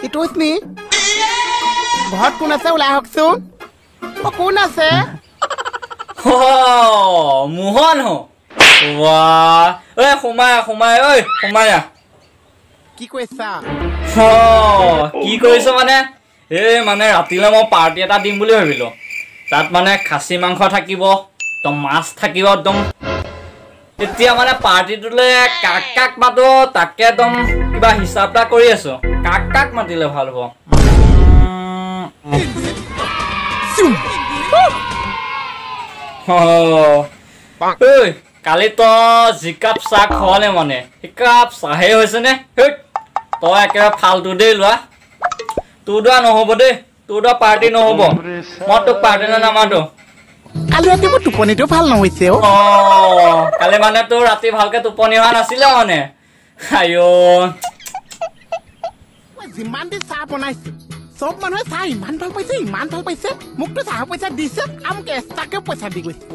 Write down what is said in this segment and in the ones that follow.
ইটোস্নি ঘৰত কোন আছে ওলাই আহকচোন কোন আছে মোহন ঐ সোমাই ঐ সোমায়া কি কৈছা কি কৰিছ মানে এই মানে ৰাতিলৈ মই পাৰ্টি এটা দিম বুলি ভাবিলো তাত মানে খাচী মাংস থাকিব একদম মাছ থাকিব একদম এতিয়া মানে পাৰ্টিটোলৈ কাক মাতো তাকে একদম কিবা হিচাপ এটা কৰি আছো কাক মাতিলে ভাল হ'ব ঐ কালি তই যিকাপ চাহ খোৱালে মানে সিকাপ চাহে হৈছে নে তই একেবাৰে ফাল্টু দেই লোৱা তোৰ দৰা নহ'ব দেই তোৰ দৰা পাৰ্টি নহ'ব মই তোক পাৰ্টিলৈ নামাতো কালি ৰাতি মোৰ টোপনিটো ভাল নহৈছে কালি মানে তোৰ ৰাতি ভালকে টোপনি হোৱা নাছিলে মানে যিমান দিন চাহ বনাইছে চব মানুহে চাহ ইমান ভাল পাইছে মোকতো চাহৰ পইচা দিছে মোক এক্সট্ৰাকেও পইচা দি গৈছে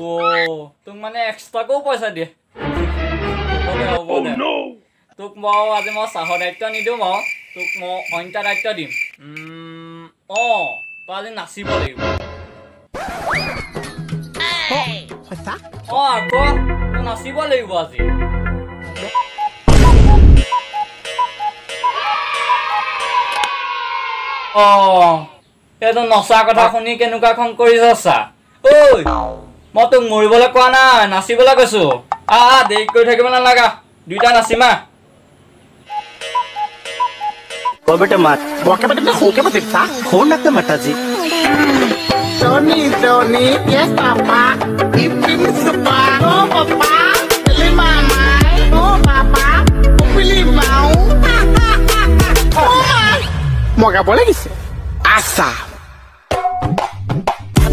তোক মানে এক্সট্ৰাকেও পইচা দিয়ে তোক মই আজি মই চাহৰ দায়িত্ব নিদিওঁ বাৰু তোক মই অন্য এটা দায়িত্ব দিম তই আজি নাচিব লাগিব আকৌ তই নাচিব লাগিব আজি এইটো নচা কথা শুনি কেনেকুৱা খং কৰিছ চা ঐ মই তোক মৰিবলৈ কোৱা নাই নাচিবলৈ কৈছো দেৰি কৰি থাকিব নালাগা দুইটা নাচিমা बेटा मत वाके बेटा होके मत देखा हो ना के मता जी Tony yes papa ipim supa no papa le mama no papa upili mau moga boleh gise asa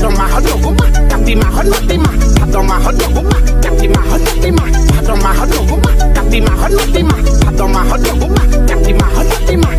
Mahon guma tapi mahon mati mah satu mahon guma tapi mahon mati mah satu mahon guma tapi mahon mati mah satu mahon guma tapi mahon mati mah